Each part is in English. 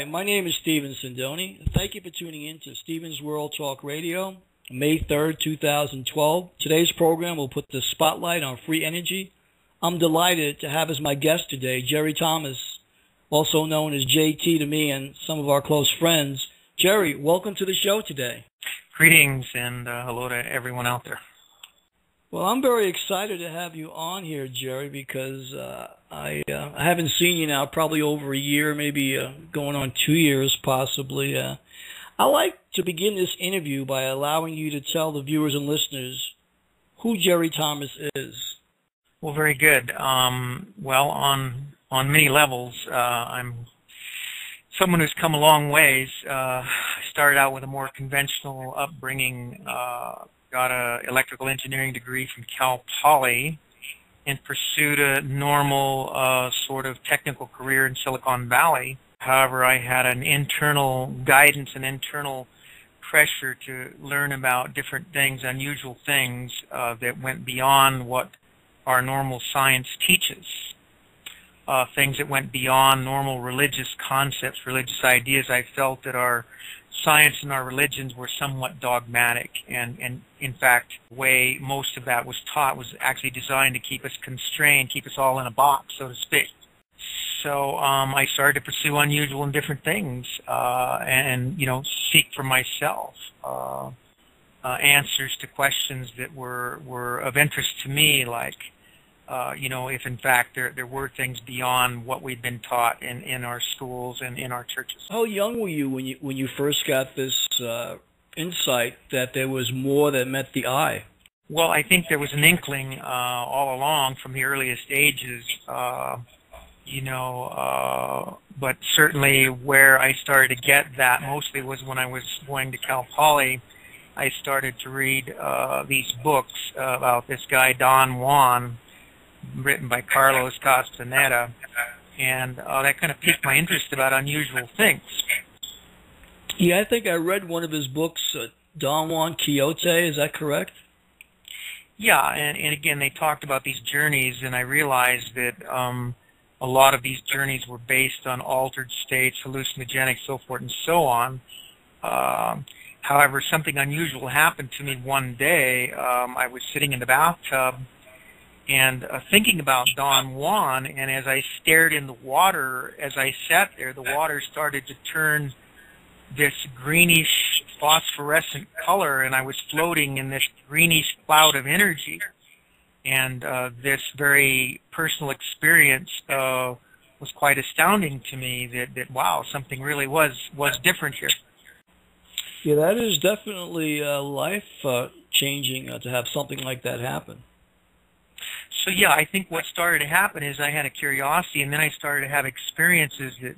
Hi, my name is Steven Sindoni. Thank you for tuning in to Steven's World Talk Radio, May 3rd, 2012. Today's program will put the spotlight on free energy. I'm delighted to have as my guest today Jerry Thomas, also known as JT to me and some of our close friends. Jerry, welcome to the show today. Greetings and hello to everyone out there. Well, I'm very excited to have you on here, Jerry, because I haven't seen you now probably over a year, maybe going on 2 years possibly. I like to begin this interview by allowing you to tell the viewers and listeners who Jerry Thomas is. Well, very good. Well, on many levels, I'm someone who's come a long ways. I started out with a more conventional upbringing. Got an electrical engineering degree from Cal Poly and pursued a normal sort of technical career in Silicon Valley. However, I had an internal guidance and internal pressure to learn about different things, unusual things that went beyond what our normal science teaches. Things that went beyond normal religious concepts, religious ideas. I felt that our science and our religions were somewhat dogmatic, and in fact, the way most of that was taught was actually designed to keep us constrained, keep us all in a box, so to speak. So I started to pursue unusual and different things, and seek for myself answers to questions that were of interest to me, like if in fact there were things beyond what we'd been taught in our schools and in our churches. How young were you when you first got this insight that there was more that met the eye? Well, I think there was an inkling all along from the earliest ages, but certainly where I started to get that mostly was when I was going to Cal Poly. I started to read these books about this guy, Don Juan, written by Carlos Castaneda, and that kind of piqued my interest about unusual things. Yeah, I think I read one of his books, Don Juan Quixote, is that correct? Yeah, and again, they talked about these journeys, and I realized that a lot of these journeys were based on altered states, hallucinogenic, so forth and so on. However, something unusual happened to me one day. I was sitting in the bathtub and thinking about Don Juan, and as I stared in the water, as I sat there, the water started to turn this greenish phosphorescent color, and I was floating in this greenish cloud of energy. And this very personal experience was quite astounding to me, that wow, something really was different here. Yeah, that is definitely life-changing to have something like that happen. So yeah, I think what started to happen is I had a curiosity, and then I started to have experiences that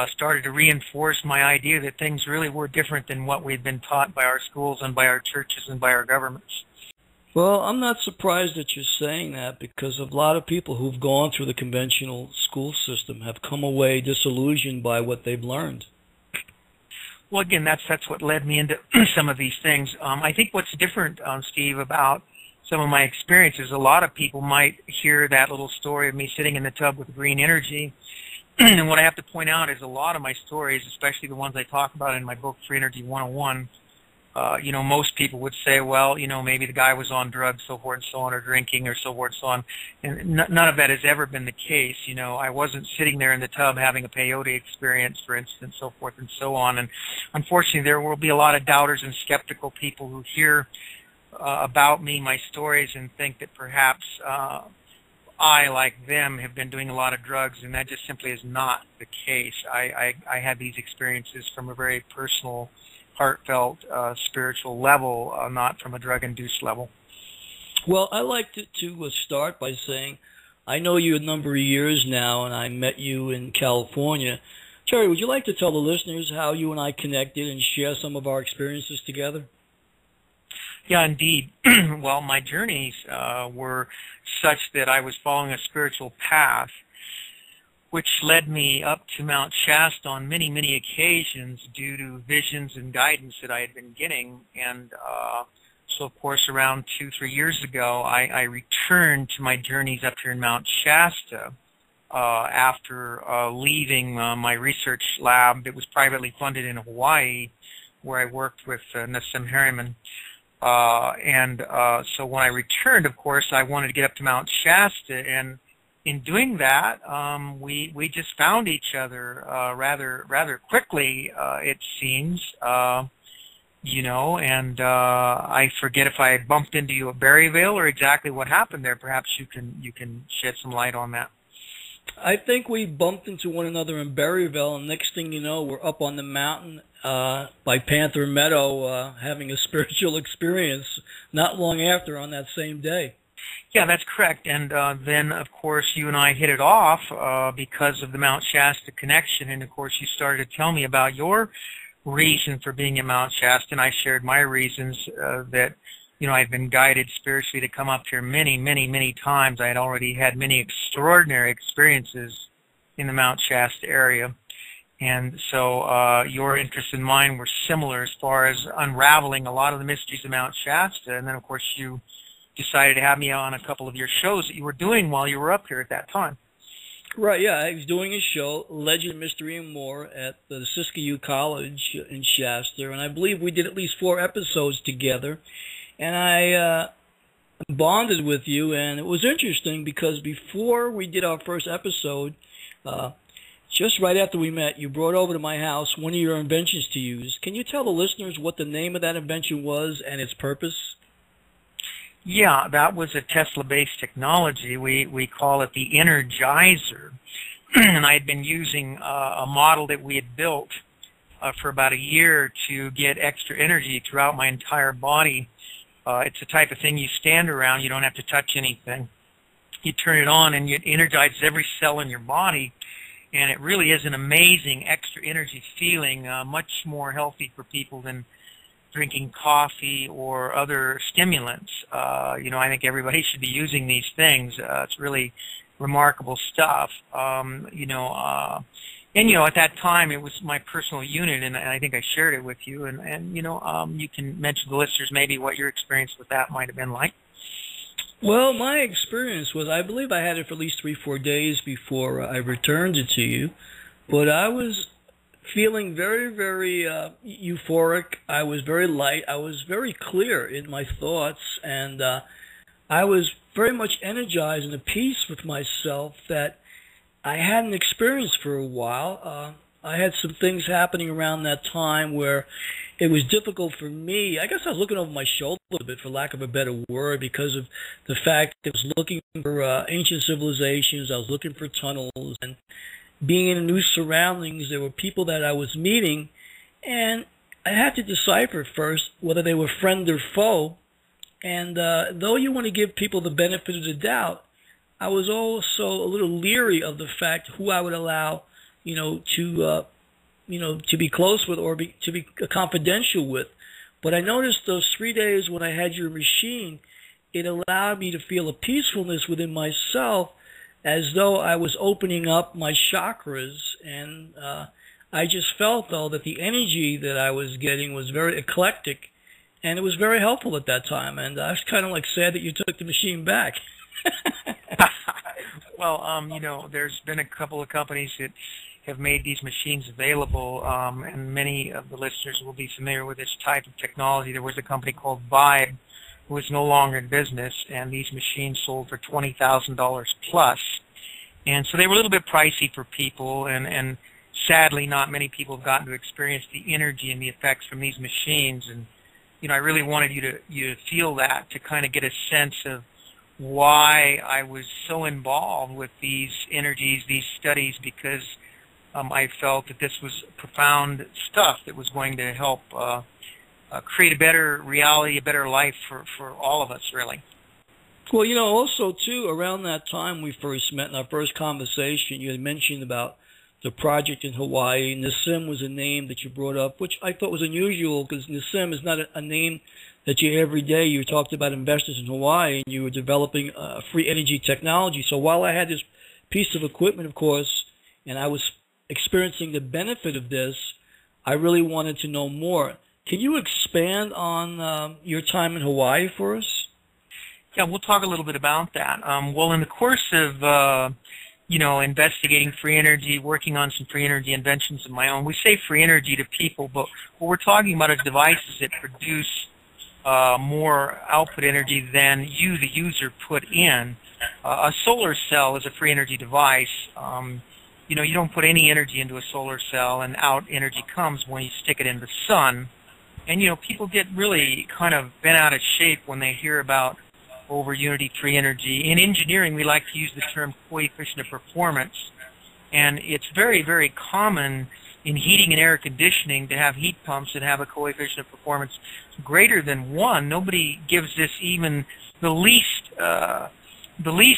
started to reinforce my idea that things really were different than what we'd been taught by our schools and by our churches and by our governments. Well, I'm not surprised that you're saying that, because a lot of people who've gone through the conventional school system have come away disillusioned by what they've learned. Well, again, that's what led me into some of these things. I think what's different, Steve, about some of my experiences, a lot of people might hear that little story of me sitting in the tub with green energy. And what I have to point out is a lot of my stories, especially the ones I talk about in my book, Free Energy 101, most people would say, well, maybe the guy was on drugs, so forth and so on, or drinking, or so forth and so on. And none of that has ever been the case. I wasn't sitting there in the tub having a peyote experience, for instance, so forth and so on. And unfortunately, there will be a lot of doubters and skeptical people who hear about me, my stories, and think that perhaps I, like them, have been doing a lot of drugs, and that just simply is not the case. I had these experiences from a very personal, heartfelt, spiritual level, not from a drug-induced level. Well, I like to start by saying I know you a number of years now, and I met you in California. Jerry, would you like to tell the listeners how you and I connected and share some of our experiences together? Yeah, indeed. Well, my journeys were such that I was following a spiritual path, which led me up to Mount Shasta on many, many occasions due to visions and guidance that I had been getting. And so, of course, around 2-3 years ago, I returned to my journeys up here in Mount Shasta after leaving my research lab that was privately funded in Hawaii, where I worked with Nassim Harriman. So when I returned, of course, I wanted to get up to Mount Shasta, and in doing that, we just found each other rather quickly, it seems. I forget if I bumped into you at Berryville or exactly what happened there. Perhaps you can shed some light on that. I think we bumped into one another in Berryville, and next thing you know, we're up on the mountain by Panther Meadow having a spiritual experience not long after on that same day. Yeah, that's correct. And then, of course, you and I hit it off because of the Mount Shasta connection. And, of course, you started to tell me about your reason for being at Mount Shasta, and I shared my reasons that, I've been guided spiritually to come up here many, many, many times. I had already had many extraordinary experiences in the Mount Shasta area. And so your interests and mine were similar as far as unraveling a lot of the mysteries of Mount Shasta. And then, of course, you decided to have me on a couple of your shows that you were doing while you were up here at that time. Right, yeah. I was doing a show, Legend, Mystery, and More, at the Siskiyou College in Shasta, and I believe we did at least 4 episodes together. And I bonded with you, and it was interesting because before we did our first episode, just right after we met, you brought over to my house one of your inventions to use. Can you tell the listeners what the name of that invention was and its purpose? Yeah, that was a Tesla-based technology. We call it the Energizer. And I had been using a model that we had built for about a year to get extra energy throughout my entire body. It's the type of thing you stand around, you don't have to touch anything. You turn it on and it energizes every cell in your body, and it really is an amazing extra energy feeling, much more healthy for people than drinking coffee or other stimulants. I think everybody should be using these things. It's really remarkable stuff. At that time, it was my personal unit, and I think I shared it with you. And you can mention to the listeners maybe what your experience with that might have been like. Well, my experience was, I believe I had it for at least 3-4 days before I returned it to you. But I was feeling very, very euphoric. I was very light. I was very clear in my thoughts, and I was very much energized and at peace with myself that I hadn't experienced for a while. I had some things happening around that time where it was difficult for me. I guess I was looking over my shoulder a bit, for lack of a better word, because of the fact that I was looking for ancient civilizations. I was looking for tunnels, and being in new surroundings, there were people that I was meeting, and I had to decipher first whether they were friend or foe. And though you want to give people the benefit of the doubt, I was also a little leery of the fact who I would allow, to be close with or to be confidential with. But I noticed those 3 days when I had your machine, it allowed me to feel a peacefulness within myself, as though I was opening up my chakras. And I just felt, though, that the energy that I was getting was very eclectic, and it was very helpful at that time. And I was kind of sad that you took the machine back. Well, there's been a couple of companies that have made these machines available, and many of the listeners will be familiar with this type of technology. There was a company called Vibe who is no longer in business, and these machines sold for $20,000 plus. And so they were a little bit pricey for people, and sadly not many people have gotten to experience the energy and the effects from these machines. And I really wanted you to feel that, to kind of get a sense of why I was so involved with these energies, these studies, because I felt that this was profound stuff that was going to help create a better reality, a better life for all of us, really. Well, also, too, around that time we first met in our first conversation, you had mentioned about the project in Hawaii. Nassim was a name that you brought up, which I thought was unusual, because Nassim is not a name that you hear every day. You talked about investors in Hawaii, and you were developing free energy technology. So while I had this piece of equipment, of course, and I was experiencing the benefit of this, I really wanted to know more. Can you expand on your time in Hawaii for us? Yeah, we'll talk a little bit about that. Well, in the course of investigating free energy, working on some free energy inventions of my own. We say free energy to people, but what we're talking about is devices that produce more output energy than you, the user, put in. A solar cell is a free energy device. You don't put any energy into a solar cell, and out energy comes when you stick it in the sun. And, people get really kind of bent out of shape when they hear about over-unity free energy. In engineering, we like to use the term coefficient of performance. And it's very, very common in heating and air conditioning to have heat pumps that have a coefficient of performance greater than 1. Nobody gives this even the least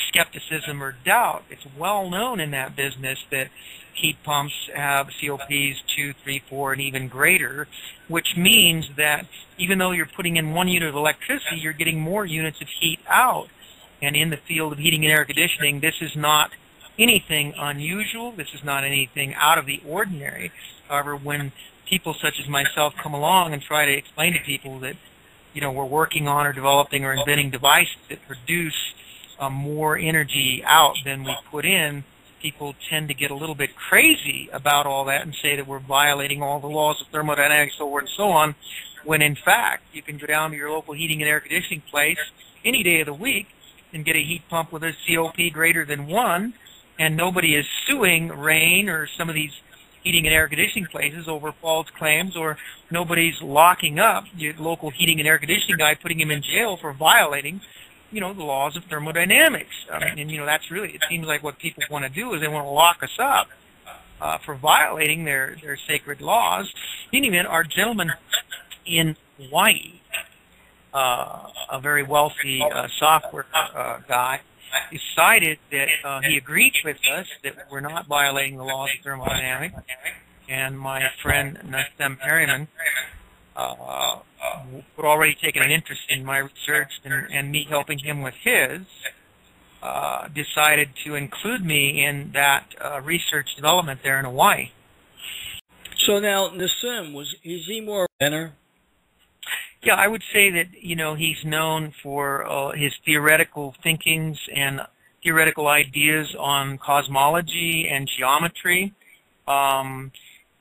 skepticism or doubt. It's well known in that business that heat pumps have COPs 2, 3, 4, and even greater, which means that even though you're putting in 1 unit of electricity, you're getting more units of heat out. And in the field of heating and air conditioning, this is not anything unusual. This is not anything out of the ordinary. However, when people such as myself come along and try to explain to people that, we're working on or developing or inventing devices that produce more energy out than we put in, people tend to get a little bit crazy about all that and say that we're violating all the laws of thermodynamics, so forth and so on, when in fact you can go down to your local heating and air conditioning place any day of the week and get a heat pump with a COP greater than 1, and nobody is suing Rain or some of these heating and air conditioning places over false claims, or nobody's locking up your local heating and air conditioning guy, putting him in jail for violating the laws of thermodynamics. And that's really, it seems like what people want to do is they want to lock us up for violating their sacred laws. In any event, our gentleman in Hawaii, a very wealthy software guy, decided that he agreed with us that we're not violating the laws of thermodynamics. And my friend Nassim Harriman would already taken an interest in my research and me helping him with his, decided to include me in that research development there in Hawaii. So now, Nassim, is he more a inventor? Yeah, I would say that, he's known for his theoretical thinkings and theoretical ideas on cosmology and geometry.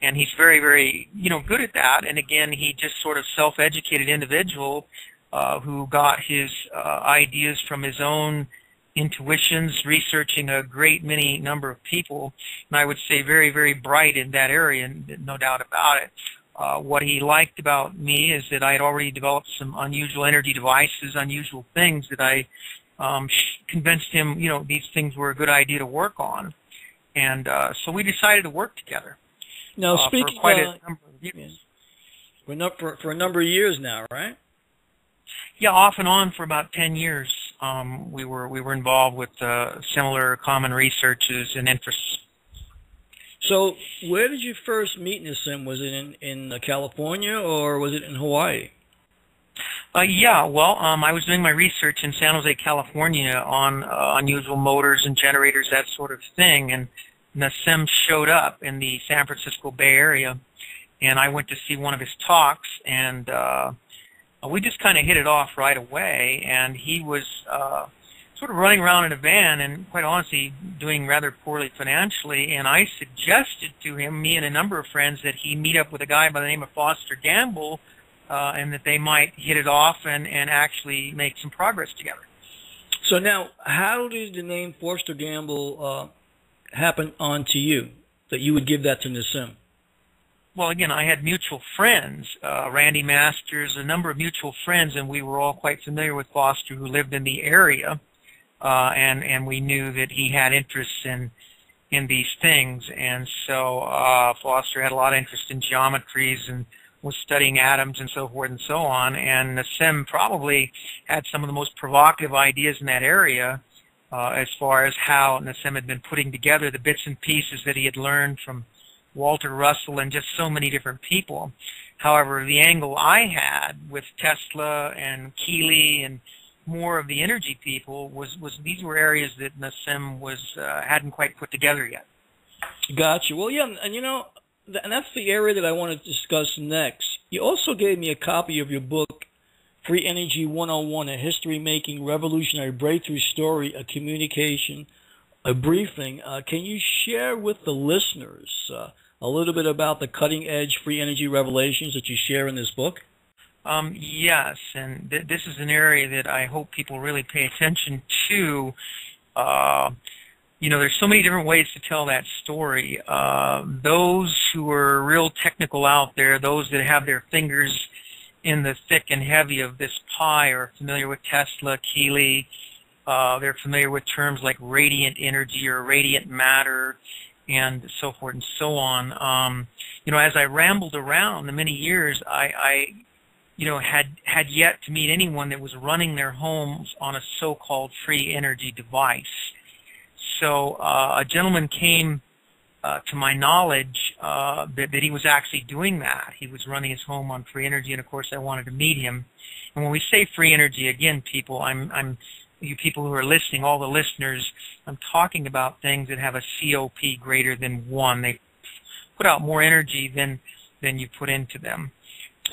And he's very, very, good at that. And again, he just sort of self-educated individual who got his ideas from his own intuitions, researching a great many number of people. And I would say very, very bright in that area, no doubt about it. What he liked about me is that I had already developed some unusual energy devices, unusual things that I convinced him, these things were a good idea to work on. And so we decided to work together. Now, speaking for quite a number of years. For a number of years now, right? Yeah, off and on for about 10 years. We were involved with similar common researches and interests. So, where did you first meet Nassim? Was it in California or was it in Hawaii? Yeah, well, I was doing my research in San Jose, California on unusual motors and generators, that sort of thing, and Nassim showed up in the San Francisco Bay Area, and I went to see one of his talks, and we just kind of hit it off right away, and he was sort of running around in a van and, quite honestly, doing rather poorly financially, and I suggested to him, me and a number of friends, that he meet up with a guy by the name of Foster Gamble, and that they might hit it off and actually make some progress together. So now, how did the name Foster Gamble happen onto you, that you would give that to Nassim? Well, again, I had mutual friends, Randy Masters, a number of mutual friends, and we were all quite familiar with Foster, who lived in the area, and we knew that he had interests in these things. And so Foster had a lot of interest in geometries and was studying atoms and so forth and so on. And Nassim probably had some of the most provocative ideas in that area as far as how Nassim had been putting together the bits and pieces that he had learned from Walter Russell and just so many different people. However, the angle I had with Tesla and Keeley and more of the energy people was these were areas that Nassim hadn't quite put together yet. Gotcha. Well, yeah, and and that's the area that I want to discuss next. You also gave me a copy of your book, Free Energy 101, A History-Making Revolutionary Breakthrough Story of Communication a briefing. Can you share with the listeners a little bit about the cutting-edge free energy revelations that you share in this book? Yes, and this is an area that I hope people really pay attention to. There's so many different ways to tell that story. Those who are real technical out there, those that have their fingers in the thick and heavy of this pie, are familiar with Tesla, Keeley. They're familiar with terms like radiant energy or radiant matter, and so forth and so on. As I rambled around the many years, I had yet to meet anyone that was running their homes on a so-called free energy device. So a gentleman came to my knowledge that he was actually doing that. He was running his home on free energy, and of course I wanted to meet him. And when we say free energy, again, people, you people who are listening, all the listeners, I'm talking about things that have a COP greater than 1. They put out more energy than you put into them.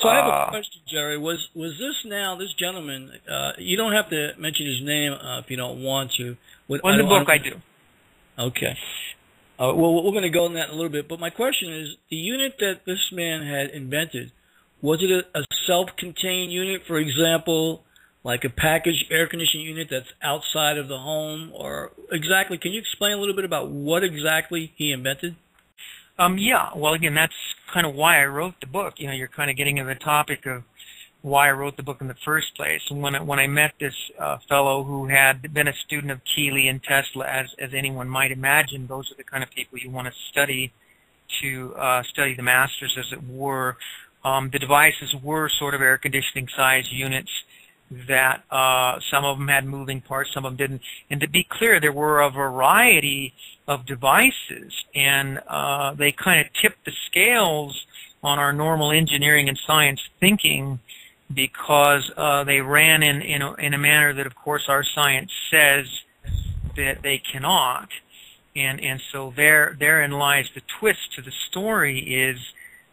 So I have a question, Jerry. Was this gentleman, you don't have to mention his name if you don't want to. In the book I do. Okay. Well, we're going to go on that in a little bit. But my question is, the unit that this man had invented, was it a self-contained unit, for example, like a packaged air conditioning unit that's outside of the home? Or exactly, can you explain a little bit about what exactly he invented? Yeah. Well, again, that's kind of why I wrote the book. You're kind of getting into the topic of why I wrote the book in the first place. And when I met this fellow who had been a student of Keeley and Tesla, as anyone might imagine, those are the kind of people you want to study the masters, as it were. The devices were sort of air conditioning size units that some of them had moving parts, some of them didn't. And to be clear, there were a variety of devices, and they kind of tipped the scales on our normal engineering and science thinking, because they ran in a manner that, of course, our science says that they cannot. And so therein lies the twist to the story is,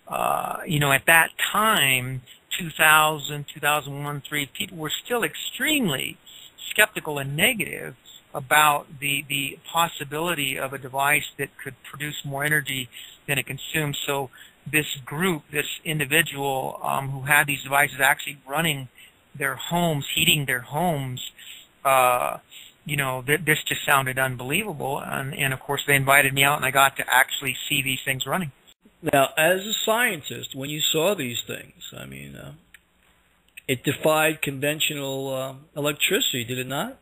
at that time, 2000, 2001, 2003, people were still extremely skeptical and negative about the possibility of a device that could produce more energy than it consumes. So this group, this individual who had these devices actually running their homes, heating their homes, this just sounded unbelievable. And of course, they invited me out, and I got to actually see these things running. Now, as a scientist, when you saw these things, it defied conventional electricity, did it not?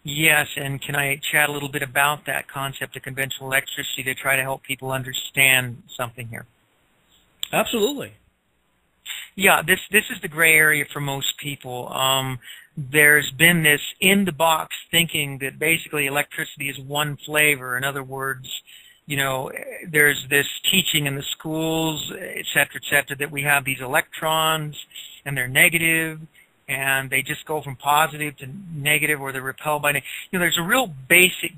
Yes, and can I chat a little bit about that concept of conventional electricity to try to help people understand something here? Absolutely. Yeah, this is the gray area for most people. There's been this in-the-box thinking that basically electricity is one flavor. In other words, there's this teaching in the schools, et cetera, that we have these electrons and they're negative, and they just go from positive to negative, or they're repelled by negative. There's a real basic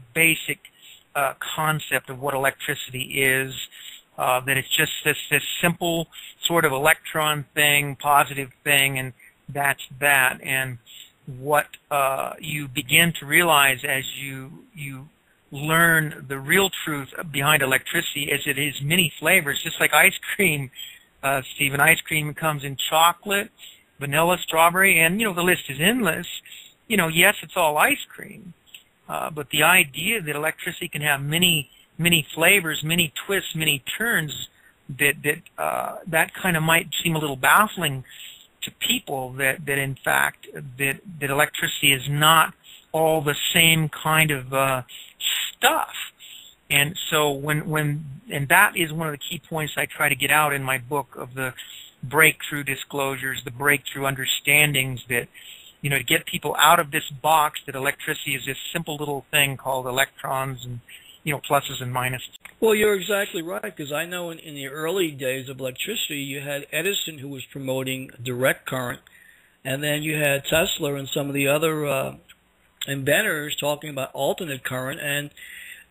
concept of what electricity is, that it's just this simple sort of electron thing, positive thing, and that's that. And what you begin to realize as you learn the real truth behind electricity is it is many flavors, just like ice cream, Stephen. Ice cream comes in chocolate, vanilla, strawberry, and the list is endless. Yes, it's all ice cream, but the idea that electricity can have many flavors, many twists, many turns, that kind of might seem a little baffling to people. That in fact that electricity is not all the same kind of stuff. And so and that is one of the key points I try to get out in my book, of the breakthrough disclosures, the breakthrough understandings, that to get people out of this box that electricity is this simple little thing called electrons and pluses and minuses. Well, you're exactly right, because I know in the early days of electricity, you had Edison, who was promoting direct current, and then you had Tesla and some of the other inventors talking about alternate current, and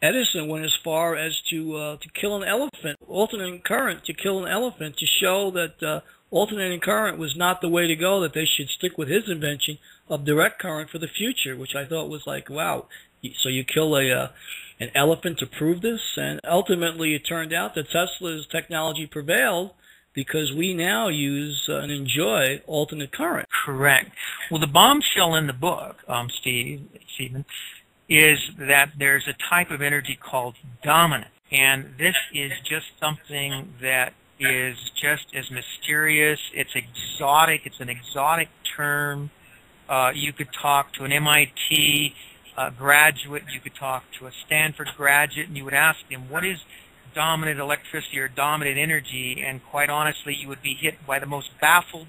Edison went as far as to kill an elephant, alternating current, to kill an elephant, to show that alternating current was not the way to go, that they should stick with his invention of direct current for the future, which I thought was like, wow, So you kill an elephant to prove this, and ultimately it turned out that Tesla's technology prevailed because we now use and enjoy alternate current. Correct. Well, the bombshell in the book, Stephen, is that there's a type of energy called dominant, and this is just something that is just as mysterious. It's exotic. It's an exotic term. You could talk to an MIT graduate, you could talk to a Stanford graduate, and you would ask them, what is dominant electricity or dominant energy? And quite honestly, you would be hit by the most baffled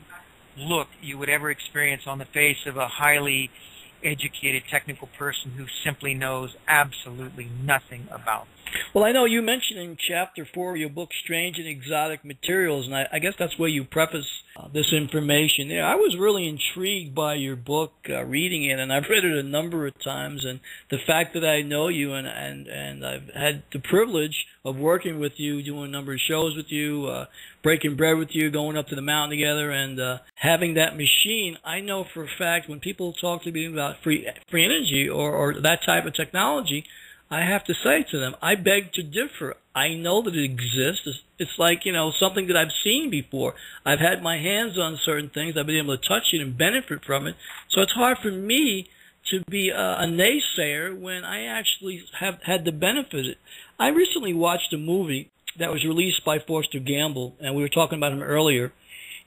look you would ever experience on the face of a highly educated technical person who simply knows absolutely nothing about it. Well, I know you mentioned in Chapter 4 of your book, Strange and Exotic Materials, and I guess that's where you preface this information there. I was really intrigued by your book, reading it, and I've read it a number of times, and the fact that I know you and I've had the privilege of working with you, doing a number of shows with you, breaking bread with you, going up to the mountain together, and having that machine, I know for a fact when people talk to me about free energy or that type of technology, I have to say to them, I beg to differ. I know that it exists. It's like, something that I've seen before. I've had my hands on certain things. I've been able to touch it and benefit from it. So it's hard for me to be a naysayer when I actually have had the benefit of it. I recently watched a movie that was released by Foster Gamble, and we were talking about him earlier.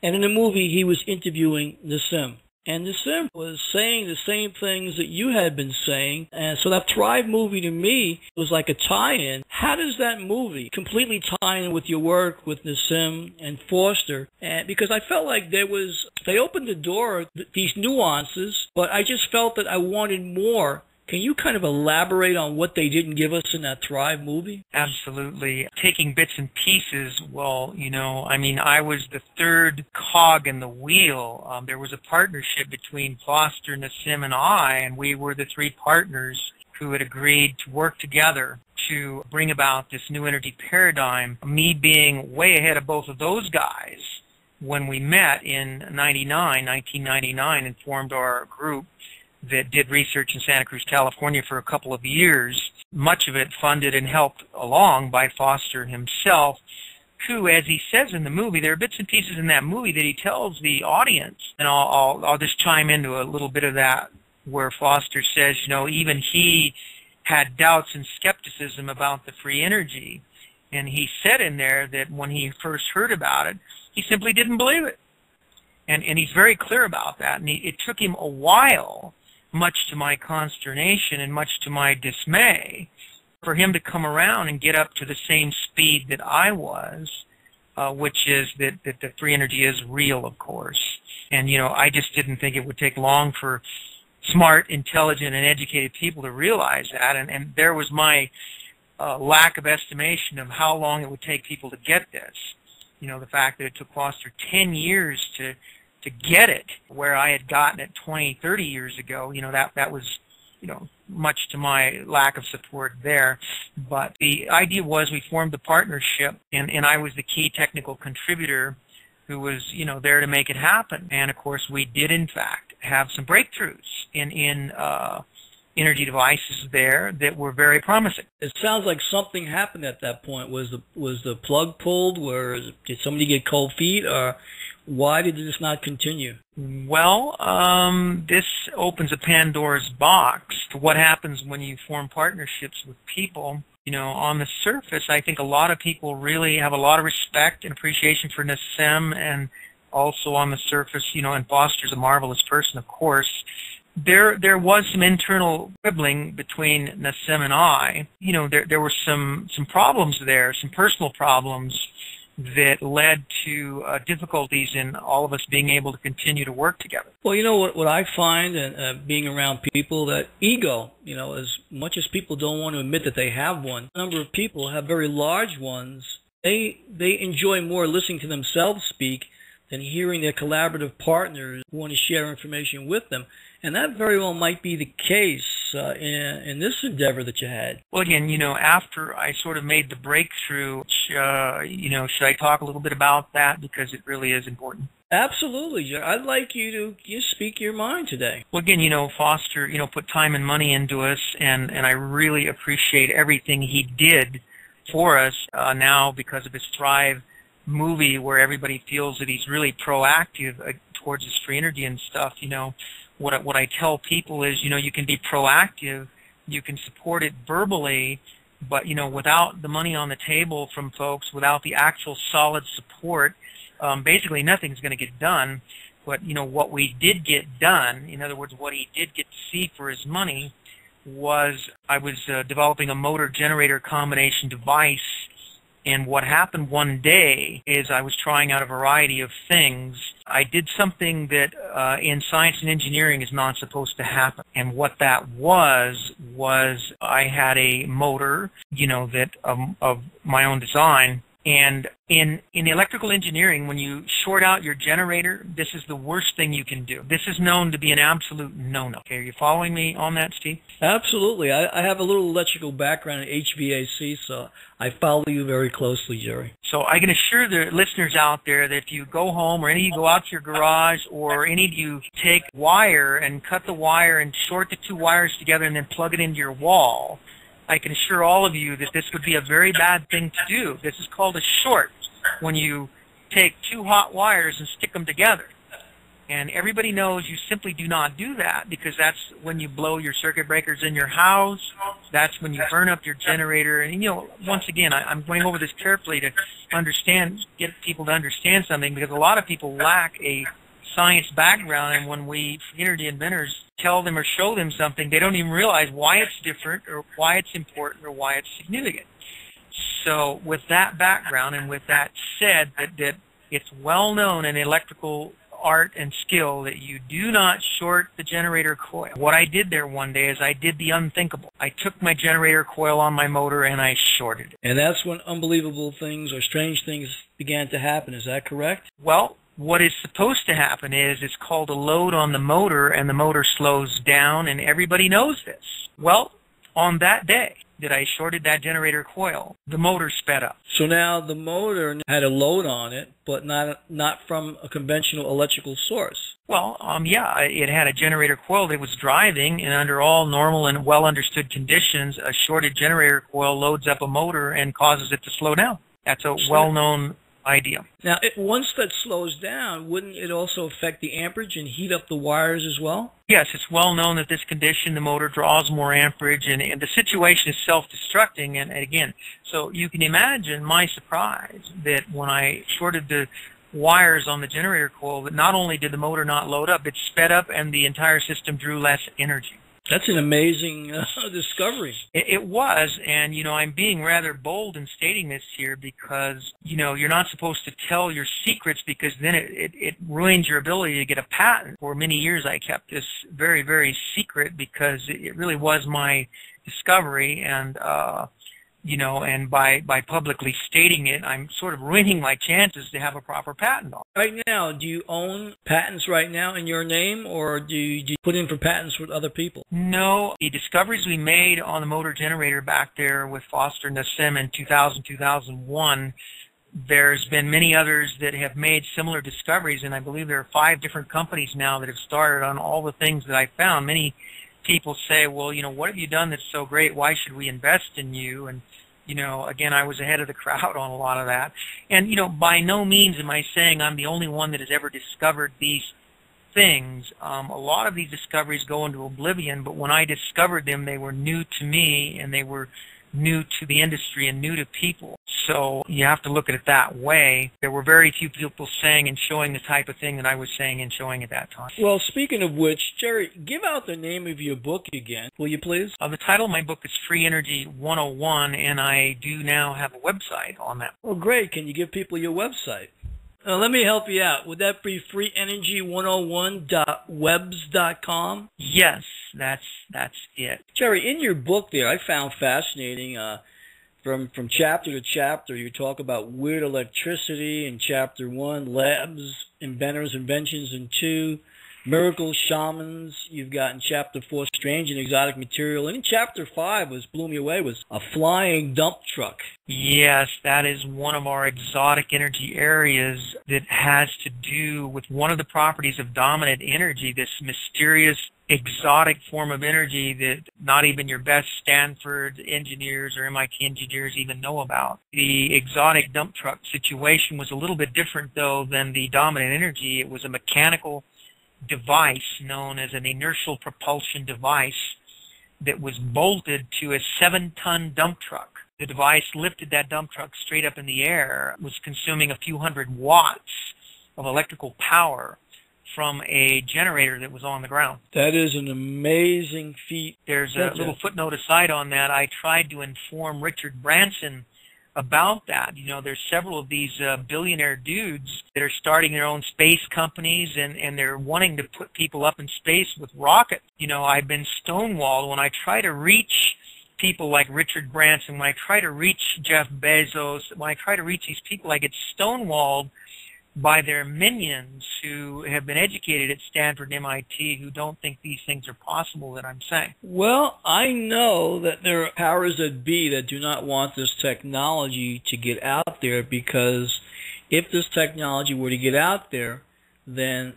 And in the movie, he was interviewing Nassim. And Nassim was saying the same things that you had been saying. And so that Thrive movie to me was like a tie-in. How does that movie completely tie in with your work with Nassim and Foster? And because I felt like they opened the door, these nuances, but I just felt that I wanted more. Can you kind of elaborate on what they didn't give us in that Thrive movie? Absolutely. Taking bits and pieces, I was the third cog in the wheel. There was a partnership between Foster, Nassim, and I, and we were the three partners who had agreed to work together to bring about this new energy paradigm, me being way ahead of both of those guys when we met in 1999, and formed our group that did research in Santa Cruz, California for a couple of years, much of it funded and helped along by Foster himself, who, as he says in the movie, there are bits and pieces in that movie that he tells the audience, and I'll just chime into a little bit of that, where Foster says, even he had doubts and skepticism about the free energy, and he said in there that when he first heard about it, he simply didn't believe it. And he's very clear about that, and it took him a while, much to my consternation and much to my dismay, for him to come around and get up to the same speed that I was, which is that the free energy is real, of course. And, I just didn't think it would take long for smart, intelligent, and educated people to realize that. And there was my lack of estimation of how long it would take people to get this. The fact that it took Foster 10 years to get it where I had gotten it 20, 30 years ago, that was, much to my lack of support there. But the idea was we formed a partnership, and I was the key technical contributor who was, there to make it happen. And, of course, we did, in fact, have some breakthroughs in energy devices there that were very promising. It sounds like something happened at that point. Was the plug pulled? Did somebody get cold feet? Or why did this not continue? Well, this opens a Pandora's box to what happens when you form partnerships with people. On the surface, I think a lot of people really have a lot of respect and appreciation for Nassim, and also on the surface, and Foster's a marvelous person, of course. There was some internal quibbling between Nassim and I. There were some problems there, some personal problems that led to difficulties in all of us being able to continue to work together. Well, what I find, and being around people, that ego, as much as people don't want to admit that they have one, a number of people have very large ones. They enjoy more listening to themselves speak than hearing their collaborative partners who want to share information with them. And that very well might be the case in this endeavor that you had. Well, again, after I sort of made the breakthrough, should I talk a little bit about that, because it really is important? Absolutely, Jerry. I'd like you to speak your mind today. Well, again, Foster, put time and money into us, and I really appreciate everything he did for us now because of his Thrive movie, where everybody feels that he's really proactive towards his free energy and stuff. What I tell people is, you can be proactive, you can support it verbally, but without the money on the table from folks, without the actual solid support, basically nothing's going to get done. But what we did get done, in other words, what he did get to see for his money, was I was developing a motor generator combination device. And what happened one day is I was trying out a variety of things. I did something that in science and engineering is not supposed to happen. And what that was I had a motor, that of my own design. And in electrical engineering, when you short out your generator, this is the worst thing you can do. This is known to be an absolute no-no. Okay, are you following me on that, Steve? Absolutely. I have a little electrical background in HVAC, so I follow you very closely, Jerry. So I can assure the listeners out there that if you go home, or any of you go out to your garage, or any of you take wire and cut the wire and short the two wires together and then plug it into your wall, I can assure all of you that this would be a very bad thing to do. This is called a short, when you take two hot wires and stick them together. And everybody knows you simply do not do that, because that's when you blow your circuit breakers in your house. That's when you burn up your generator. And, once again, I'm going over this carefully to get people to understand something, because a lot of people lack a science background, and when we energy inventors tell them or show them something, they don't even realize why it's different, or why it's important, or why it's significant. So with that background, and with that said, that it's well known in electrical art and skill that you do not short the generator coil. What I did there one day is I did the unthinkable. I took my generator coil on my motor and I shorted it. And that's when unbelievable things or strange things began to happen. Is that correct? Well, what is supposed to happen is it's called a load on the motor, and the motor slows down, and everybody knows this. Well, on that day that I shorted that generator coil, the motor sped up. So now the motor had a load on it, but not from a conventional electrical source. Well, yeah, it had a generator coil that was driving, and under all normal and well-understood conditions, a shorted generator coil loads up a motor and causes it to slow down. That's a well-known idea. Now, once that slows down, wouldn't it also affect the amperage and heat up the wires as well? Yes, it's well known that this condition, the motor draws more amperage, and the situation is self-destructing. And again, so you can imagine my surprise that when I shorted the wires on the generator coil, that not only did the motor not load up, it sped up, and the entire system drew less energy. That's an amazing discovery. It was, and, I'm being rather bold in stating this here, because, you're not supposed to tell your secrets, because then it ruins your ability to get a patent. For many years I kept this very, very secret, because it really was my discovery, and, and by publicly stating it, I'm sort of ruining my chances to have a proper patent on it. Right now, do you own patents right now in your name, or do you put in for patents with other people? No. The discoveries we made on the motor generator back there with Foster and Nassim in 2000, 2001, there's been many others that have made similar discoveries, and I believe there are 5 different companies now that have started on all the things that I found. Many people say, well, what have you done that's so great? Why should we invest in you? And, again, I was ahead of the crowd on a lot of that. And, by no means am I saying I'm the only one that has ever discovered these things. A lot of these discoveries go into oblivion, but when I discovered them, they were new to me, and they were new to the industry and new to people. So you have to look at it that way. There were very few people saying and showing the type of thing that I was saying and showing at that time. Well, speaking of which, Jerry, give out the name of your book again, will you please? The title of my book is Free Energy 101, and I do now have a website on that. Oh, great. Can you give people your website? Let me help you out. Would that be freeenergy101.webs.com? Yes, that's it. Jerry, in your book there, I found fascinating, from chapter to chapter, you talk about weird electricity in chapter 1, labs, inventors, inventions in 2, Miracle Shamans, you've got in Chapter 4, Strange and Exotic Material. And in Chapter 5, was blew me away, was a flying dump truck. Yes, that is one of our exotic energy areas that has to do with one of the properties of dominant energy, this mysterious exotic form of energy that not even your best Stanford engineers or MIT engineers even know about. The exotic dump truck situation was a little bit different, though, than the dominant energy. It was a mechanical device known as an inertial propulsion device that was bolted to a 7-ton dump truck. The device lifted that dump truck straight up in the air, was consuming a few hundred watts of electrical power from a generator that was on the ground. That is an amazing feat. There's a little footnote aside on that. I tried to inform Richard Branson about that. You know, there's several of these billionaire dudes that are starting their own space companies, and they're wanting to put people up in space with rockets. You know, I've been stonewalled when I try to reach people like Richard Branson, when I try to reach Jeff Bezos, when I try to reach these people, I get stonewalled by their minions who have been educated at Stanford and MIT who don't think these things are possible that I'm saying. Well, I know that there are powers that be that do not want this technology to get out there, because if this technology were to get out there, then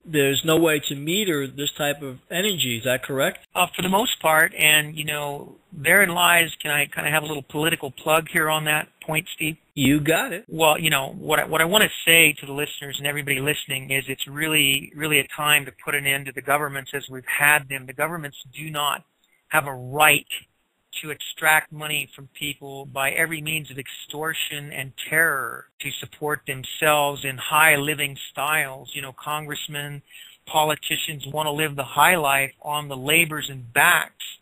there's no way to meter this type of energy. Is that correct? For the most part, and, you know, therein lies, can I kind of have a little political plug here on that point, Steve? You got it. Well, you know, what I want to say to the listeners and everybody listening is it's really a time to put an end to the governments as we've had them. The governments do not have a right to extract money from people by every means of extortion and terror to support themselves in high living styles. You know, congressmen, politicians want to live the high life on the labors and backs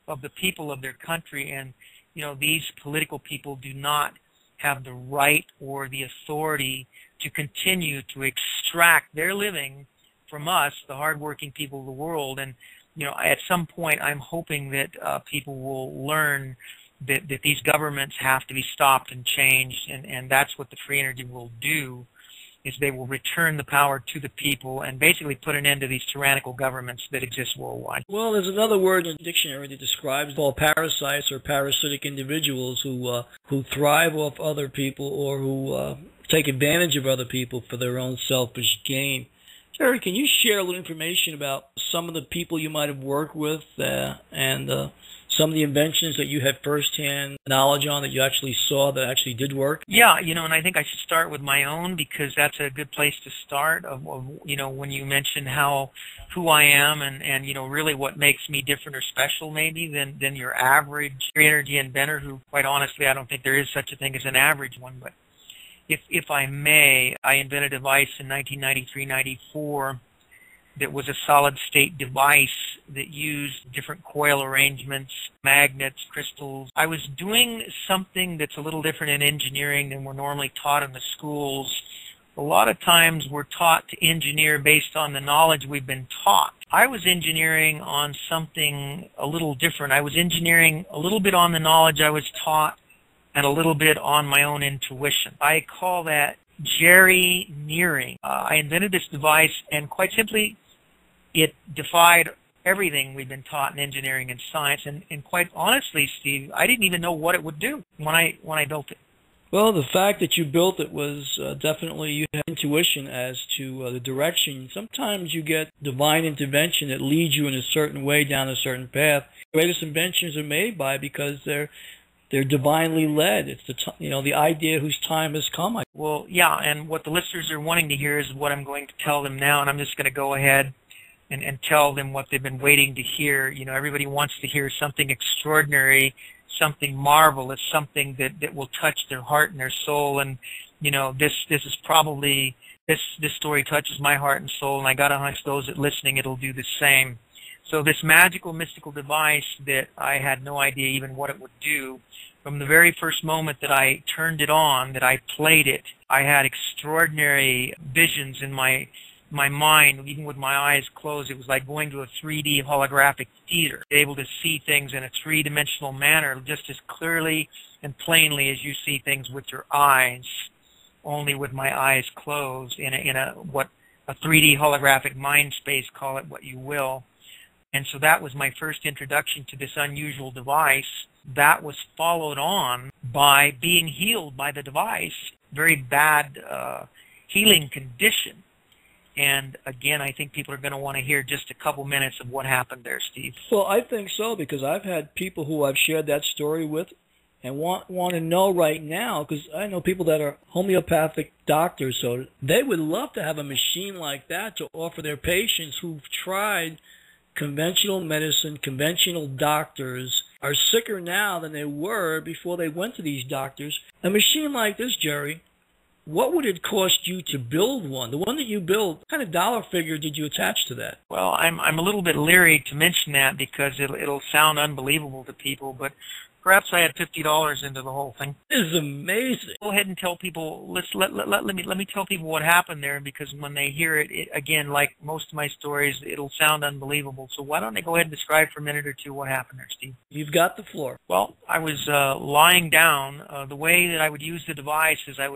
of the people of their country, and, you know, these political people do not have the right or the authority to continue to extract their living from us, the hardworking people of the world. And, you know, at some point, I'm hoping that people will learn that these governments have to be stopped and changed, and that's what the free energy will do, is they will return the power to the people and basically put an end to these tyrannical governments that exist worldwide. Well, there's another word in the dictionary that describes called parasites, or parasitic individuals who thrive off other people, or who take advantage of other people for their own selfish gain. Jerry, can you share a little information about some of the people you might have worked with and some of the inventions that you had firsthand knowledge on that you actually saw that actually did work? Yeah, you know, and I think I should start with my own, because that's a good place to start. You know, when you mention who I am and you know, really what makes me different or special maybe than your average energy inventor, who, quite honestly, I don't think there is such a thing as an average one. But if I may, I invented a device in 1993-94 that was a solid-state device that used different coil arrangements, magnets, crystals. I was doing something that's a little different in engineering than we're normally taught in the schools. A lot of times we're taught to engineer based on the knowledge we've been taught. I was engineering on something a little different. I was engineering a little bit on the knowledge I was taught and a little bit on my own intuition. I call that Jerry-neering. I invented this device, and quite simply, it defied everything we've been taught in engineering and science. And quite honestly, Steve, I didn't even know what it would do when I built it. Well, the fact that you built it was definitely, you had intuition as to the direction. Sometimes you get divine intervention that leads you in a certain way down a certain path. The greatest inventions are made because they're divinely led. It's the idea whose time has come. Well, yeah, and what the listeners are wanting to hear is what I'm going to tell them now, and I'm just going to go ahead and tell them what they've been waiting to hear. You know, everybody wants to hear something extraordinary, something marvelous, something that will touch their heart and their soul. And, you know, this is probably, this story touches my heart and soul, and I got a hunch those that listening, it'll do the same. So this magical, mystical device that I had no idea even what it would do, from the very first moment that I turned it on, that I played it, I had extraordinary visions in my mind, even with my eyes closed. It was like going to a 3D holographic theater, able to see things in a three-dimensional manner just as clearly and plainly as you see things with your eyes, only with my eyes closed in a what a 3D holographic mind space, call it what you will. And so that was my first introduction to this unusual device. That was followed on by being healed by the device, very bad healing condition. And again, I think people are going to want to hear just a couple minutes of what happened there, Steve. Well, I think so, because I've had people who I've shared that story with and want to know right now, because I know people that are homeopathic doctors, so they would love to have a machine like that to offer their patients who've tried conventional medicine, conventional doctors, are sicker now than they were before they went to these doctors. A machine like this, Jerry, what would it cost you to build one? The one that you built, what kind of dollar figure did you attach to that? Well, I'm a little bit leery to mention that because it'll sound unbelievable to people, but perhaps I had $50 into the whole thing. This is amazing. Go ahead and tell people. Let me tell people what happened there, because when they hear it, again, like most of my stories, it'll sound unbelievable. So why don't I go ahead and describe for a minute or two what happened there, Steve? You've got the floor. Well, I was lying down. The way that I would use the device is I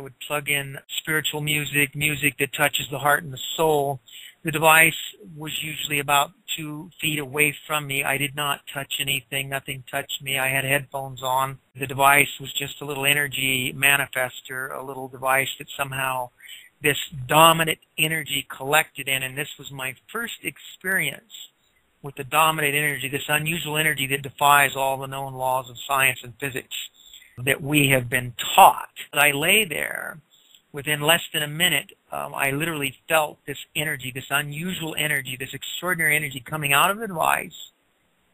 would plug in spiritual music that touches the heart and the soul. The device was usually about 2 feet away from me. I did not touch anything. Nothing touched me. I had headphones on. The device was just a little energy manifester, a little device that somehow this dominant energy collected in, and this was my first experience with the dominant energy, this unusual energy that defies all the known laws of science and physics that we have been taught. I lay there. Within less than a minute, I literally felt this energy, this unusual energy, this extraordinary energy coming out of the device,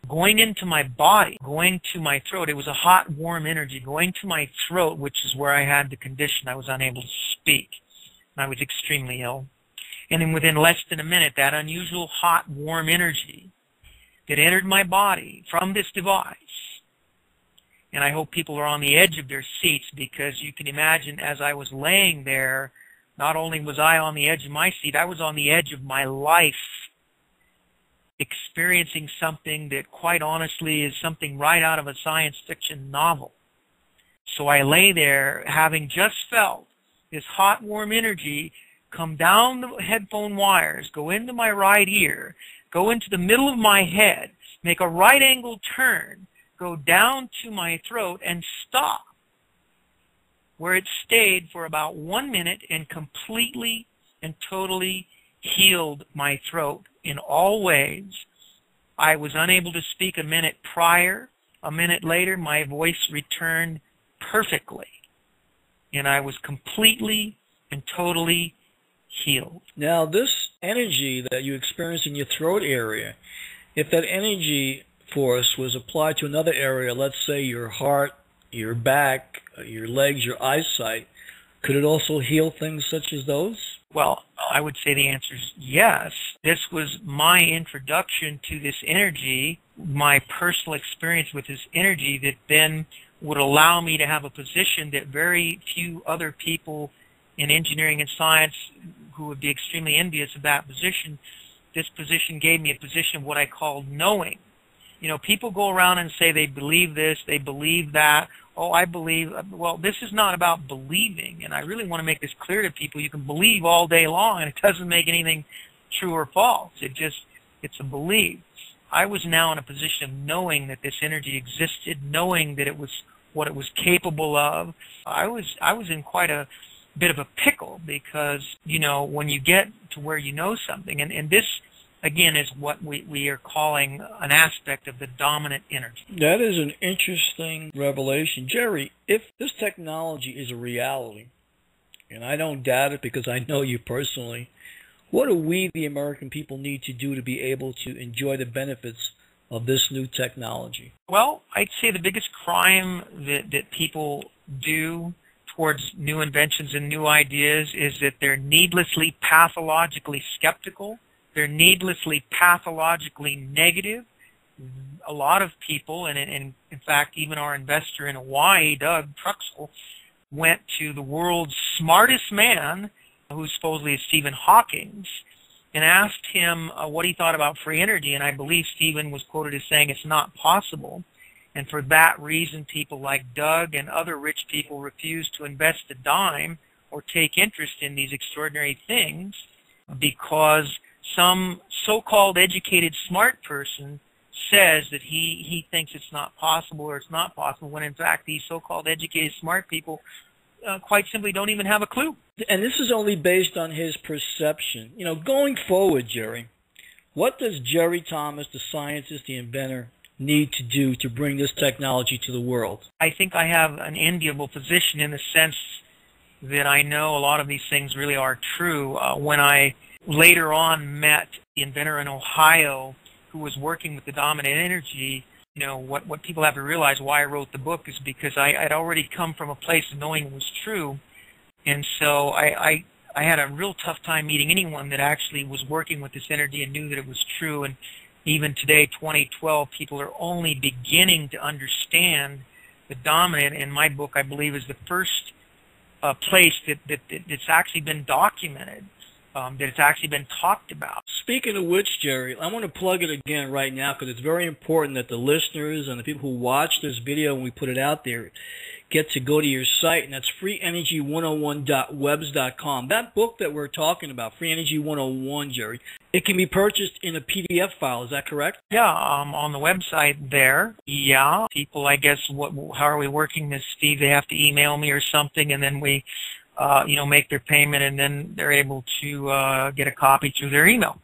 going into my body, going to my throat. It was a hot, warm energy going to my throat, which is where I had the condition. I was unable to speak. I was extremely ill. And then within less than a minute, that unusual, hot, warm energy that entered my body from this device, and I hope people are on the edge of their seats, because you can imagine as I was laying there, not only was I on the edge of my seat, I was on the edge of my life, experiencing something that quite honestly is something right out of a science fiction novel. So I lay there having just felt this hot, warm energy come down the headphone wires, go into my right ear, go into the middle of my head, make a right angle turn, go down to my throat and stop, where it stayed for about 1 minute and completely and totally healed my throat in all ways. I was unable to speak a minute prior. A minute later, my voice returned perfectly, and I was completely and totally healed. Now, this energy that you experience in your throat area, if that energy force was applied to another area, let's say your heart, your back, your legs, your eyesight, could it also heal things such as those? Well, I would say the answer is yes. This was my introduction to this energy, my personal experience with this energy that then would allow me to have a position that very few other people in engineering and science who would be extremely envious of that position. This position gave me a position of what I call knowing. You know, people go around and say they believe this, they believe that. Oh, I believe. Well, this is not about believing, and I really want to make this clear to people. You can believe all day long, and it doesn't make anything true or false. It's a belief. I was now in a position of knowing that this energy existed, knowing that it was what it was capable of. I was in quite a bit of a pickle because, you know, when you get to where you know something, and this, again, is what we are calling an aspect of the dominant energy. That is an interesting revelation. Jerry, if this technology is a reality, and I don't doubt it because I know you personally, what do we, the American people, need to do to be able to enjoy the benefits of this new technology? Well, I'd say the biggest crime that people do towards new inventions and new ideas is that they're needlessly pathologically skeptical. They're needlessly pathologically negative. A lot of people, and in fact, even our investor in Hawaii, Doug Truxell, went to the world's smartest man, who supposedly is Stephen Hawking, and asked him what he thought about free energy. And I believe Stephen was quoted as saying it's not possible. And for that reason, people like Doug and other rich people refused to invest a dime or take interest in these extraordinary things. because some so-called educated smart person says that he thinks it's not possible or it's not possible, when in fact these so-called educated smart people quite simply don't even have a clue. And this is only based on his perception. You know, going forward, Jerry, what does Jerry Thomas, the scientist, the inventor, need to do to bring this technology to the world? I think I have an enviable position in the sense that I know a lot of these things really are true. When I later on met the inventor in Ohio who was working with the dominant energy, you know, what people have to realize why I wrote the book is because I'd already come from a place of knowing it was true. And so I had a real tough time meeting anyone that actually was working with this energy and knew that it was true. And even today, 2012, people are only beginning to understand the dominant. And my book, I believe, is the first place that's actually been documented, that it's actually been talked about. Speaking of which, Jerry, I want to plug it again right now because it's very important that the listeners and the people who watch this video when we put it out there get to go to your site, and that's freeenergy101.webs.com. That book that we're talking about, Free Energy 101, Jerry, it can be purchased in a PDF file. Is that correct? Yeah, on the website there. Yeah, people, I guess, how are we working this, Steve? They have to email me or something, and then we, make their payment, and then they're able to get a copy through their email.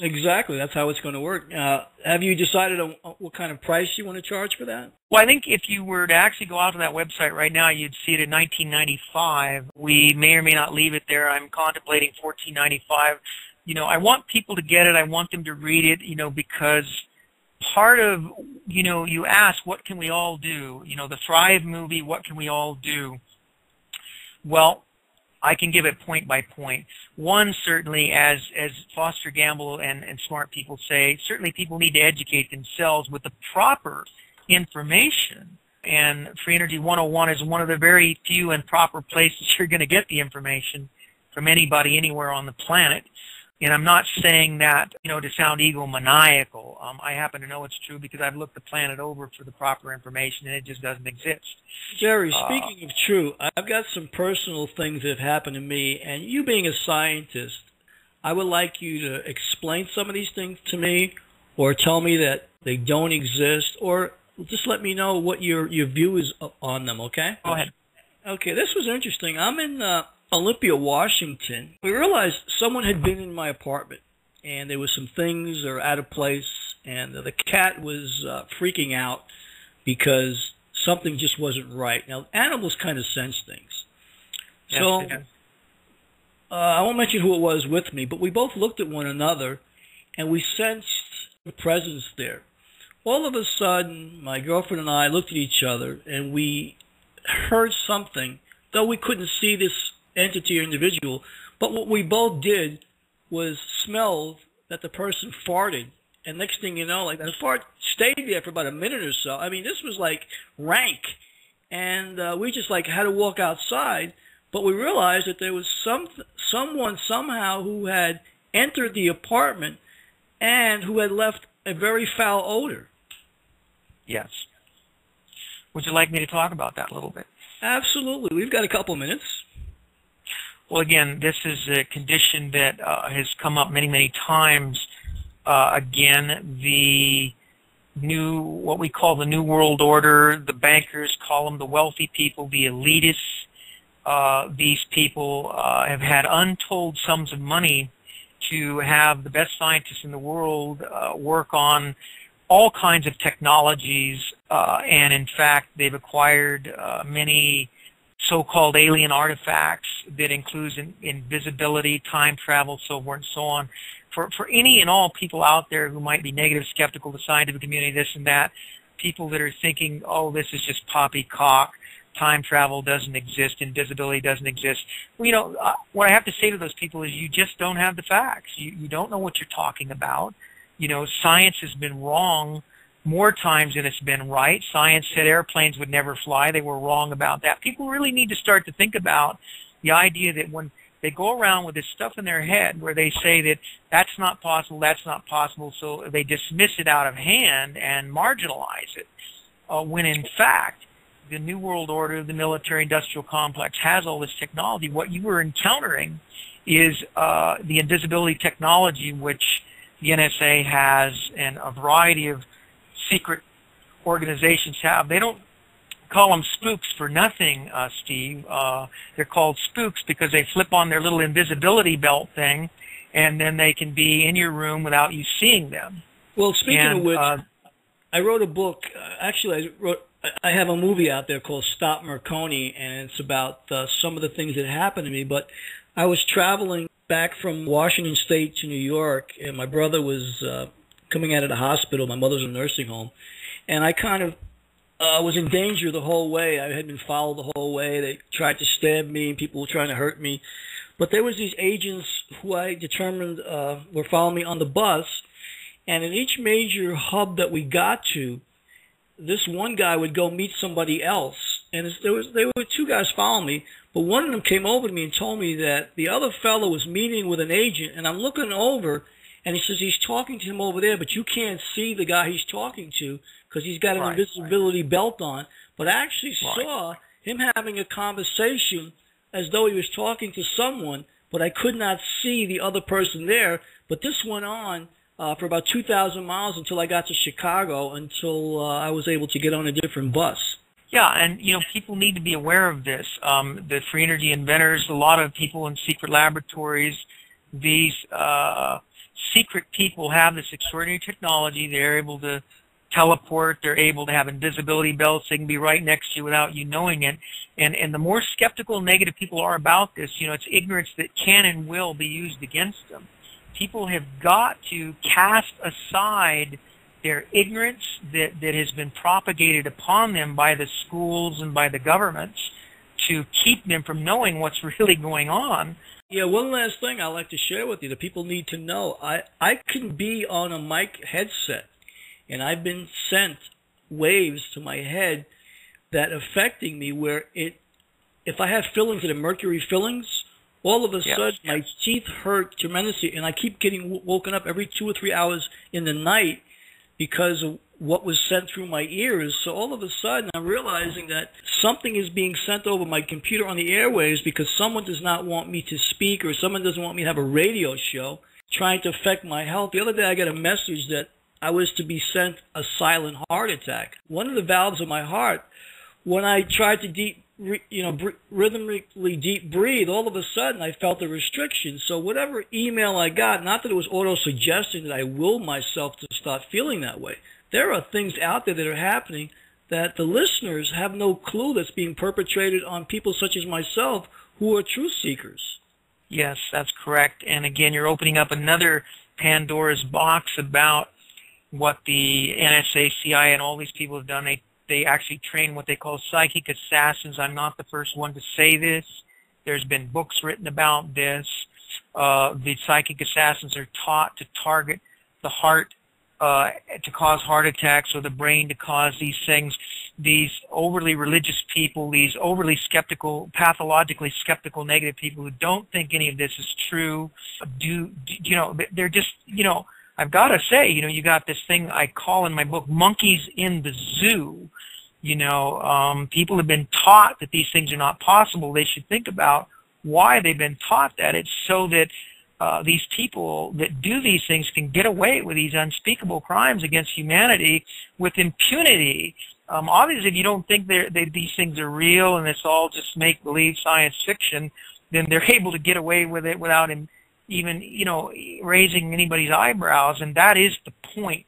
Exactly. That's how it's going to work. Have you decided on what kind of price you want to charge for that? Well, I think if you were to actually go out to that website right now, you'd see it at $19.95. We may or may not leave it there. I'm contemplating $14.95. You know, I want people to get it. I want them to read it, because part of, you ask, what can we all do? The Thrive movie, what can we all do? Well, I can give it point by point. One, certainly, as Foster Gamble and smart people say, certainly people need to educate themselves with the proper information. And Free Energy 101 is one of the very few and proper places you're going to get the information from anybody anywhere on the planet. And I'm not saying that, to sound egomaniacal. I happen to know it's true because I've looked the planet over for the proper information, and it just doesn't exist. Jerry, speaking of true, I've got some personal things that have happened to me, and you being a scientist, I would like you to explain some of these things to me, or tell me that they don't exist, or just let me know what your view is on them, okay? Go ahead. Okay, this was interesting. I'm in Olympia, Washington. We realized someone had been in my apartment, and there was some things that were out of place, and the cat was freaking out because something just wasn't right. Now, animals kind of sense things. Yes, so I won't mention who it was with me, but we both looked at one another, and we sensed the presence there. All of a sudden, my girlfriend and I looked at each other, and we heard something, though we couldn't see this entity or individual, but what we both did was smell that the person farted, and next thing you know, the fart stayed there for about a minute or so. I mean, this was rank, and we just had to walk outside, but we realized that there was someone somehow who had entered the apartment and who had left a very foul odor. Yes. Would you like me to talk about that a little bit? Absolutely. We've got a couple minutes. Well, again, this is a condition that has come up many, many times. Again, what we call the New World Order, the bankers call them the wealthy people, the elitists. These people have had untold sums of money to have the best scientists in the world work on all kinds of technologies, and in fact, they've acquired many so-called alien artifacts that includes invisibility, time travel, so forth and so on. For any and all people out there who might be negative, skeptical of the scientific community, this and that, people that are thinking, oh, this is just poppycock, time travel doesn't exist, invisibility doesn't exist. Well, what I have to say to those people is you just don't have the facts. You don't know what you're talking about. Science has been wrong more times than it's been right. Science said airplanes would never fly. They were wrong about that. People really need to start to think about the idea that when they go around with this stuff in their head where they say that that's not possible, so they dismiss it out of hand and marginalize it, when in fact the New World Order, the military-industrial complex has all this technology. What you were encountering is the invisibility technology, which the NSA has and a variety of secret organizations have. They don't call them spooks for nothing, Steve. They're called spooks because they flip on their little invisibility belt thing, and then they can be in your room without you seeing them. Well, speaking of which, I wrote a book. Actually, I have a movie out there called Stop Marconi, and it's about some of the things that happened to me. But I was traveling back from Washington State to New York, and my brother was coming out of the hospital. My mother's in a nursing home, and I kind of was in danger the whole way. I had been followed the whole way. They tried to stab me, and people were trying to hurt me. But there was these agents who I determined were following me on the bus, and in each major hub that we got to, this one guy would go meet somebody else. And there were two guys following me, but one of them came over to me and told me that the other fellow was meeting with an agent, and I'm looking over, and he says he's talking to him over there, but you can't see the guy he's talking to because he's got an invisibility belt on. But I actually saw him having a conversation as though he was talking to someone, but I could not see the other person there. But this went on for about 2,000 miles until I got to Chicago, until I was able to get on a different bus. Yeah, and people need to be aware of this. The free energy inventors, a lot of people in secret laboratories, these secret people have this extraordinary technology. They're able to teleport. They're able to have invisibility belts. They can be right next to you without you knowing it. And the more skeptical and negative people are about this, it's ignorance that can and will be used against them. People have got to cast aside their ignorance that has been propagated upon them by the schools and by the governments to keep them from knowing what's really going on. Yeah, one last thing I'd like to share with you that people need to know. I can be on a mic headset, and I've been sent waves to my head that affecting me where if I have fillings that are mercury fillings, all of a sudden my teeth hurt tremendously, and I keep getting woken up every 2 or 3 hours in the night because of what was sent through my ears. So all of a sudden I'm realizing that something is being sent over my computer on the airwaves because someone does not want me to speak, or someone doesn't want me to have a radio show, trying to affect my health. The other day I got a message that I was to be sent a silent heart attack. One of the valves of my heart, when I tried to rhythmically deep breathe, all of a sudden I felt a restriction. So whatever email I got, not that it was auto-suggesting that I will myself to start feeling that way. There are things out there that are happening that the listeners have no clue that's being perpetrated on people such as myself who are truth seekers. Yes, that's correct. And again, you're opening up another Pandora's box about what the NSA, CIA, and all these people have done. They actually train what they call psychic assassins. I'm not the first one to say this. There's been books written about this. The psychic assassins are taught to target the heart to cause heart attacks, or the brain to cause these things. These overly religious people, these overly skeptical, pathologically skeptical, negative people who don't think any of this is true, they're just, I've got to say, you got this thing I call in my book monkeys in the zoo. People have been taught that these things are not possible. They should think about why they've been taught that. It's so that these people that do these things can get away with these unspeakable crimes against humanity with impunity. Obviously, if you don't think these things are real and it's all just make-believe science fiction, then they're able to get away with it without even, raising anybody's eyebrows. And that is the point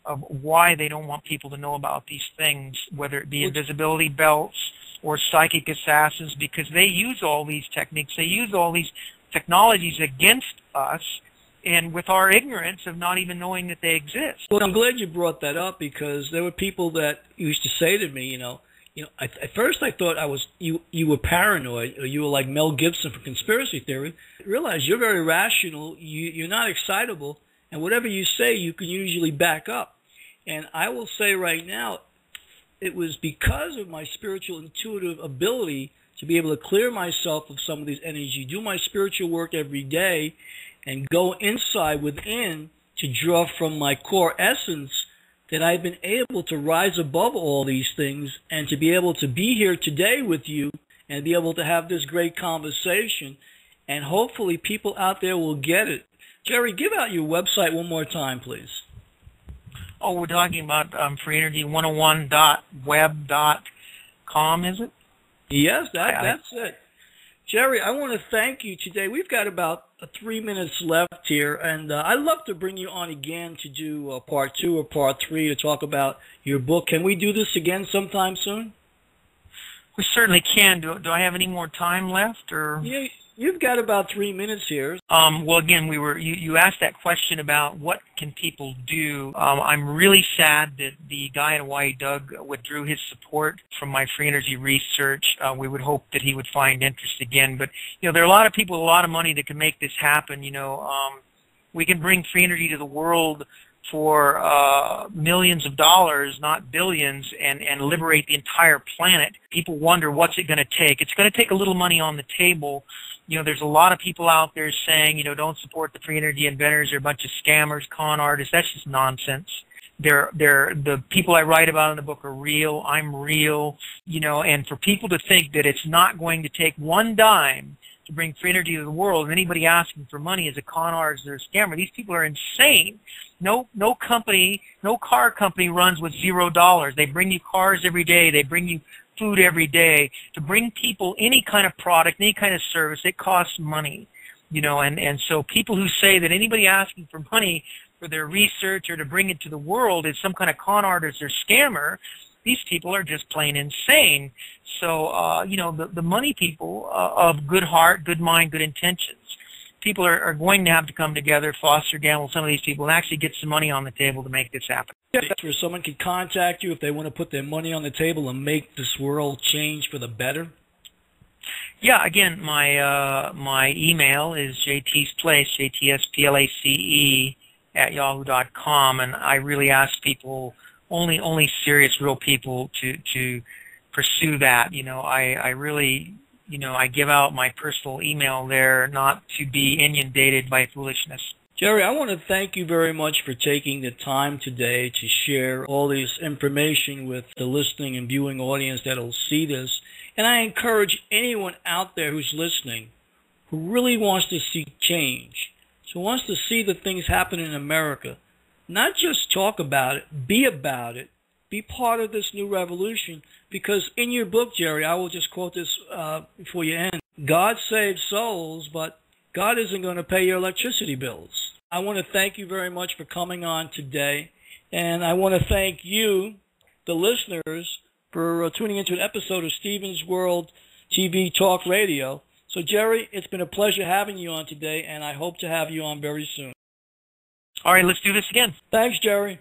of why they don't want people to know about these things, whether it be invisibility belts or psychic assassins, because they use all these techniques. They use all these technologies against us, and with our ignorance of not even knowing that they exist. Well, I'm glad you brought that up, because there were people that used to say to me, at first I thought you were paranoid, or you were like Mel Gibson from Conspiracy Theory. I realize you're very rational, you're not excitable, and whatever you say you can usually back up. And I will say right now, it was because of my spiritual intuitive ability to be able to clear myself of some of these energies, do my spiritual work every day, and go inside within to draw from my core essence that I've been able to rise above all these things and to be able to be here today with you and be able to have this great conversation. And hopefully people out there will get it. Jerry, give out your website one more time, please. Oh, we're talking about freeenergy101.web.com, is it? Yes, that's it. Jerry, I want to thank you today. We've got about 3 minutes left here, and I'd love to bring you on again to do part 2 or part 3 to talk about your book. Can we do this again sometime soon? We certainly can. Do I have any more time left, or? Yeah, you've got about 3 minutes here. Well, again, you asked that question about what can people do. I'm really sad that the guy in Hawaii, Doug, withdrew his support from my free energy research. We would hope that he would find interest again. But there are a lot of people with a lot of money that can make this happen. We can bring free energy to the world for millions of dollars, not billions, and liberate the entire planet. People wonder, what's it going to take? It's going to take a little money on the table. There's a lot of people out there saying, don't support the free energy inventors. They're a bunch of scammers, con artists. That's just nonsense. The people I write about in the book are real. I'm real. And for people to think that it's not going to take one dime to bring free energy to the world, and anybody asking for money is a con artist or a scammer. These people are insane. No company, no car company runs with $0. They bring you cars every day. They bring you food every day. To bring people any kind of product, any kind of service, it costs money. And so people who say that anybody asking for money for their research or to bring it to the world is some kind of con artist or scammer, these people are just plain insane. So, the money people of good heart, good mind, good intentions, people are going to have to come together, foster, gamble some of these people, and actually get some money on the table to make this happen. Where someone can contact you if they want to put their money on the table and make this world change for the better? Yeah, again, my email is jtsplace, JTSPLACE, @yahoo.com, and I really ask people, only serious, real people, to pursue that. I really, I give out my personal email there, not to be inundated by foolishness. Jerry, I want to thank you very much for taking the time today to share all this information with the listening and viewing audience that will see this. And I encourage anyone out there who's listening who really wants to see change, who wants to see the things happen in America, not just talk about it, be part of this new revolution. Because in your book, Jerry, I will just quote this before you end, God saves souls, but God isn't going to pay your electricity bills. I want to thank you very much for coming on today, and I want to thank you, the listeners, for tuning into an episode of Stephen's World TV Talk Radio. So, Jerry, it's been a pleasure having you on today, and I hope to have you on very soon. All right, let's do this again. Thanks, Jerry.